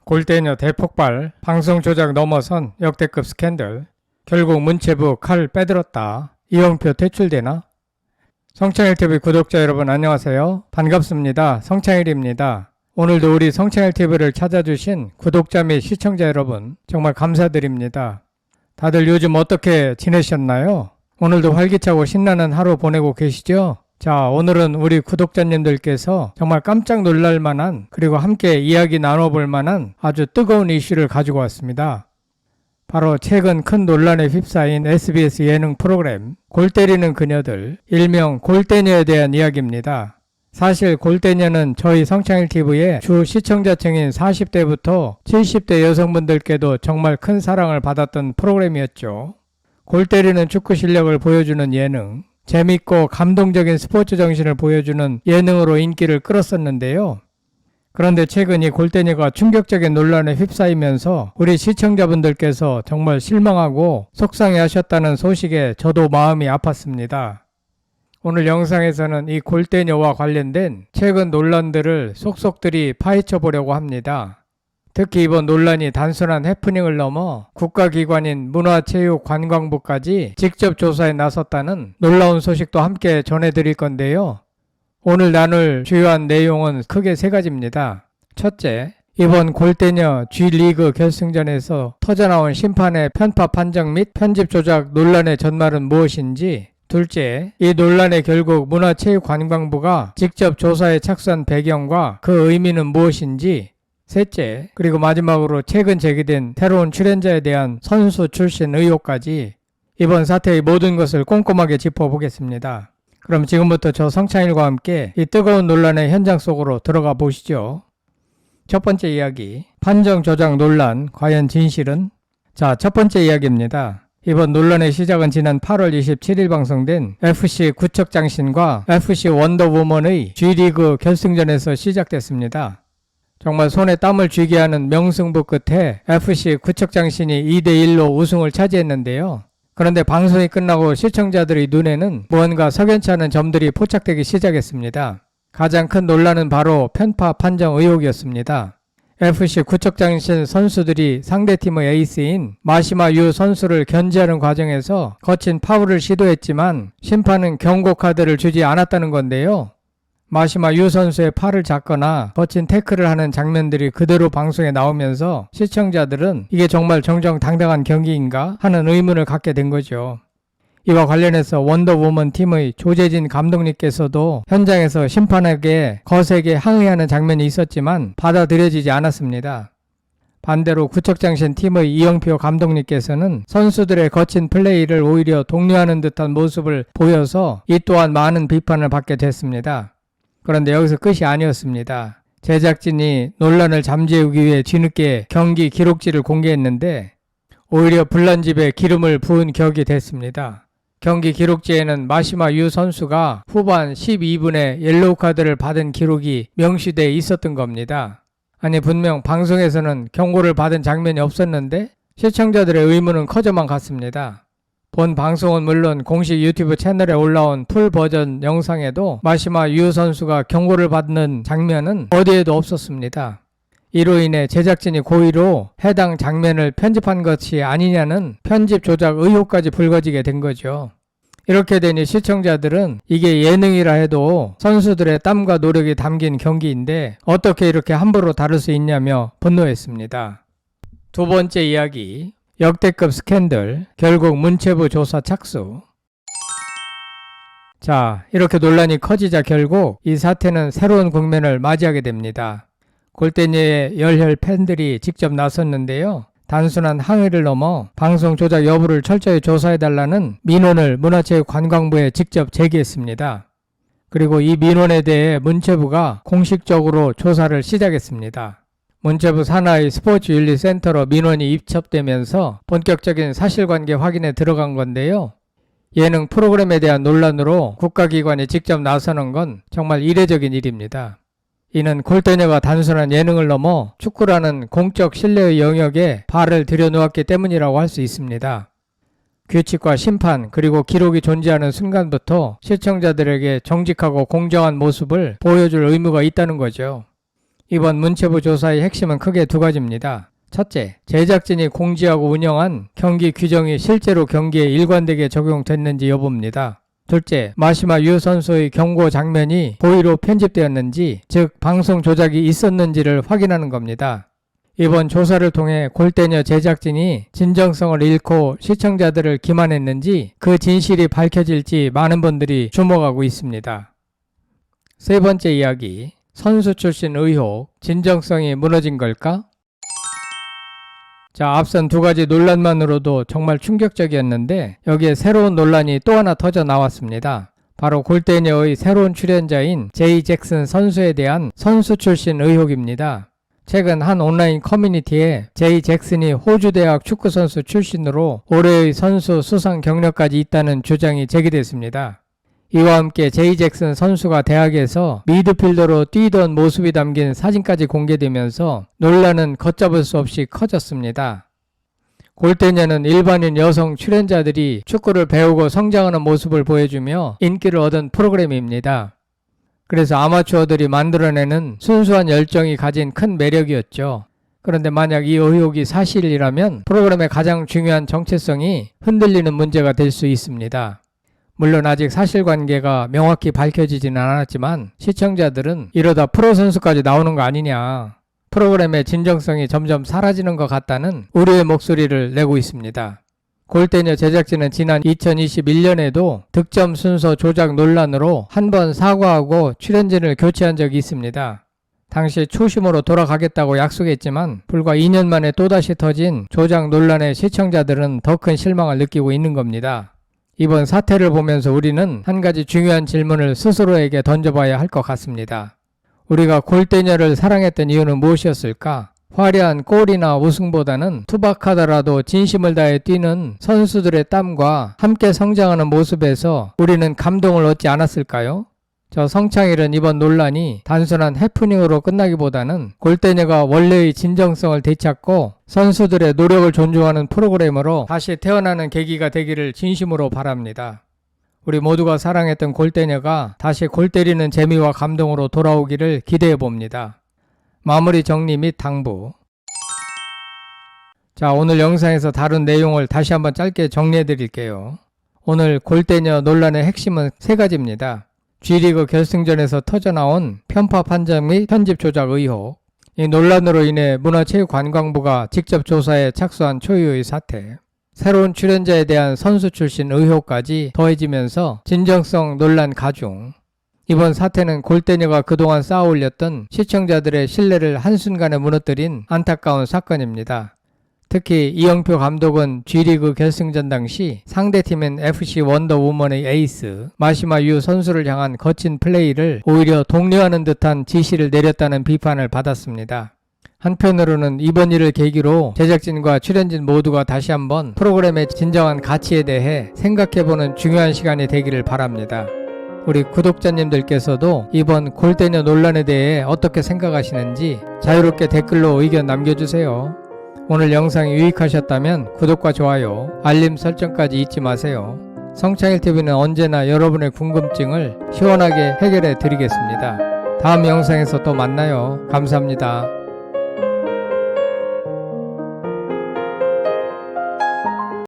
골대녀 대폭발, 방송 조작 넘어선 역대급 스캔들, 결국 문체부 칼 빼들었다. 이영표 퇴출되나? 성창일TV 구독자 여러분 안녕하세요. 반갑습니다. 성창일입니다. 오늘도 우리 성창일TV를 찾아주신 구독자 및 시청자 여러분 정말 감사드립니다. 다들 요즘 어떻게 지내셨나요? 오늘도 활기차고 신나는 하루 보내고 계시죠? 자, 오늘은 우리 구독자님들께서 정말 깜짝 놀랄 만한 그리고 함께 이야기 나눠볼 만한 아주 뜨거운 이슈를 가지고 왔습니다. 바로 최근 큰 논란에 휩싸인 SBS 예능 프로그램 골 때리는 그녀들, 일명 골대녀에 대한 이야기입니다. 사실 골대녀는 저희 성창일TV의 주 시청자층인 40대부터 70대 여성분들께도 정말 큰 사랑을 받았던 프로그램이었죠. 골 때리는 축구 실력을 보여주는 예능, 재밌고 감동적인 스포츠 정신을 보여주는 예능으로 인기를 끌었었는데요. 그런데 최근 이 골대녀가 충격적인 논란에 휩싸이면서 우리 시청자분들께서 정말 실망하고 속상해하셨다는 소식에 저도 마음이 아팠습니다. 오늘 영상에서는 이 골대녀와 관련된 최근 논란들을 속속들이 파헤쳐 보려고 합니다. 특히 이번 논란이 단순한 해프닝을 넘어 국가기관인 문화체육관광부까지 직접 조사에 나섰다는 놀라운 소식도 함께 전해드릴 건데요. 오늘 나눌 주요한 내용은 크게 세 가지입니다. 첫째, 이번 골대녀 G리그 결승전에서 터져나온 심판의 편파 판정 및 편집 조작 논란의 전말은 무엇인지, 둘째, 이 논란의 결국 문화체육관광부가 직접 조사에 착수한 배경과 그 의미는 무엇인지, 셋째, 그리고 마지막으로 최근 제기된 새로운 출연자에 대한 선수 출신 의혹까지 이번 사태의 모든 것을 꼼꼼하게 짚어보겠습니다. 그럼 지금부터 저 성창일과 함께 이 뜨거운 논란의 현장 속으로 들어가 보시죠. 첫 번째 이야기, 판정 조작 논란, 과연 진실은? 자, 첫 번째 이야기입니다. 이번 논란의 시작은 지난 8월 27일 방송된 FC 구척장신과 FC 원더우먼의 G리그 결승전에서 시작됐습니다. 정말 손에 땀을 쥐게 하는 명승부 끝에 FC 구척장신이 2대1로 우승을 차지했는데요. 그런데 방송이 끝나고 시청자들의 눈에는 무언가 석연치 않은 점들이 포착되기 시작했습니다. 가장 큰 논란은 바로 편파 판정 의혹이었습니다. FC 구척장신 선수들이 상대팀의 에이스인 마시마 유 선수를 견제하는 과정에서 거친 파울을 시도했지만 심판은 경고 카드를 주지 않았다는 건데요. 마시마 유 선수의 팔을 잡거나 거친 태클을 하는 장면들이 그대로 방송에 나오면서 시청자들은 이게 정말 정정당당한 경기인가 하는 의문을 갖게 된 거죠. 이와 관련해서 원더우먼 팀의 조재진 감독님께서도 현장에서 심판에게 거세게 항의하는 장면이 있었지만 받아들여지지 않았습니다. 반대로 구척장신 팀의 이영표 감독님께서는 선수들의 거친 플레이를 오히려 독려하는 듯한 모습을 보여서 이 또한 많은 비판을 받게 됐습니다. 그런데 여기서 끝이 아니었습니다. 제작진이 논란을 잠재우기 위해 뒤늦게 경기 기록지를 공개했는데 오히려 불난 집에 기름을 부은 격이 됐습니다. 경기 기록지에는 마시마 유 선수가 후반 12분에 옐로우 카드를 받은 기록이 명시되어 있었던 겁니다. 아니, 분명 방송에서는 경고를 받은 장면이 없었는데 시청자들의 의문은 커져만 갔습니다. 본 방송은 물론 공식 유튜브 채널에 올라온 풀 버전 영상에도 마시마 유 선수가 경고를 받는 장면은 어디에도 없었습니다. 이로 인해 제작진이 고의로 해당 장면을 편집한 것이 아니냐는 편집 조작 의혹까지 불거지게 된 거죠. 이렇게 되니 시청자들은 이게 예능이라 해도 선수들의 땀과 노력이 담긴 경기인데 어떻게 이렇게 함부로 다룰 수 있냐며 분노했습니다. 두 번째 이야기, 역대급 스캔들, 결국 문체부 조사 착수. 자, 이렇게 논란이 커지자 결국 이 사태는 새로운 국면을 맞이하게 됩니다. 골대녀의 열혈 팬들이 직접 나섰는데요. 단순한 항의를 넘어 방송 조작 여부를 철저히 조사해달라는 민원을 문화체육관광부에 직접 제기했습니다. 그리고 이 민원에 대해 문체부가 공식적으로 조사를 시작했습니다. 문체부 산하의 스포츠윤리센터로 민원이 입첩되면서 본격적인 사실관계 확인에 들어간 건데요. 예능 프로그램에 대한 논란으로 국가기관이 직접 나서는 건 정말 이례적인 일입니다. 이는 골대녀가 단순한 예능을 넘어 축구라는 공적 신뢰의 영역에 발을 들여놓았기 때문이라고 할 수 있습니다. 규칙과 심판 그리고 기록이 존재하는 순간부터 시청자들에게 정직하고 공정한 모습을 보여줄 의무가 있다는 거죠. 이번 문체부 조사의 핵심은 크게 두 가지입니다. 첫째, 제작진이 공지하고 운영한 경기 규정이 실제로 경기에 일관되게 적용됐는지 여부입니다. 둘째, 마시마 유 선수의 경고 장면이 고의로 편집되었는지, 즉 방송 조작이 있었는지를 확인하는 겁니다. 이번 조사를 통해 골대녀 제작진이 진정성을 잃고 시청자들을 기만했는지 그 진실이 밝혀질지 많은 분들이 주목하고 있습니다. 세 번째 이야기, 선수 출신 의혹, 진정성이 무너진 걸까? 자, 앞선 두 가지 논란만으로도 정말 충격적이었는데 여기에 새로운 논란이 또 하나 터져 나왔습니다. 바로 골대녀의 새로운 출연자인 제이 잭슨 선수에 대한 선수 출신 의혹입니다. 최근 한 온라인 커뮤니티에 제이 잭슨이 호주 대학 축구선수 출신으로 올해의 선수 수상 경력까지 있다는 주장이 제기됐습니다. 이와 함께 제이 잭슨 선수가 대학에서 미드필더로 뛰던 모습이 담긴 사진까지 공개되면서 논란은 걷잡을 수 없이 커졌습니다. 골대녀는 일반인 여성 출연자들이 축구를 배우고 성장하는 모습을 보여주며 인기를 얻은 프로그램입니다. 그래서 아마추어들이 만들어내는 순수한 열정이 가진 큰 매력이었죠. 그런데 만약 이 의혹이 사실이라면 프로그램의 가장 중요한 정체성이 흔들리는 문제가 될 수 있습니다. 물론 아직 사실관계가 명확히 밝혀지지는 않았지만 시청자들은 이러다 프로선수까지 나오는 거 아니냐, 프로그램의 진정성이 점점 사라지는 것 같다는 우려의 목소리를 내고 있습니다. 골대녀 제작진은 지난 2021년에도 득점 순서 조작 논란으로 한 번 사과하고 출연진을 교체한 적이 있습니다. 당시 초심으로 돌아가겠다고 약속했지만 불과 2년 만에 또다시 터진 조작 논란에 시청자들은 더 큰 실망을 느끼고 있는 겁니다. 이번 사태를 보면서 우리는 한 가지 중요한 질문을 스스로에게 던져봐야 할 것 같습니다. 우리가 골대녀를 사랑했던 이유는 무엇이었을까? 화려한 골이나 우승보다는 투박하더라도 진심을 다해 뛰는 선수들의 땀과 함께 성장하는 모습에서 우리는 감동을 얻지 않았을까요? 저 성창일은 이번 논란이 단순한 해프닝으로 끝나기보다는 골대녀가 원래의 진정성을 되찾고 선수들의 노력을 존중하는 프로그램으로 다시 태어나는 계기가 되기를 진심으로 바랍니다. 우리 모두가 사랑했던 골대녀가 다시 골 때리는 재미와 감동으로 돌아오기를 기대해 봅니다. 마무리 정리 및 당부. 자, 오늘 영상에서 다룬 내용을 다시 한번 짧게 정리해 드릴게요. 오늘 골대녀 논란의 핵심은 세 가지입니다. G리그 결승전에서 터져나온 편파 판정 및 편집 조작 의혹, 이 논란으로 인해 문화체육관광부가 직접 조사에 착수한 초유의 사태, 새로운 출연자에 대한 선수 출신 의혹까지 더해지면서 진정성 논란 가중. 이번 사태는 골대녀가 그동안 쌓아올렸던 시청자들의 신뢰를 한순간에 무너뜨린 안타까운 사건입니다. 특히 이영표 감독은 G리그 결승전 당시 상대팀인 FC 원더우먼의 에이스 마시마 유 선수를 향한 거친 플레이를 오히려 독려하는 듯한 지시를 내렸다는 비판을 받았습니다. 한편으로는 이번 일을 계기로 제작진과 출연진 모두가 다시 한번 프로그램의 진정한 가치에 대해 생각해보는 중요한 시간이 되기를 바랍니다. 우리 구독자님들께서도 이번 골대녀 논란에 대해 어떻게 생각하시는지 자유롭게 댓글로 의견 남겨주세요. 오늘 영상이 유익하셨다면 구독과 좋아요, 알림 설정까지 잊지 마세요. 성창일TV는 언제나 여러분의 궁금증을 시원하게 해결해 드리겠습니다. 다음 영상에서 또 만나요. 감사합니다.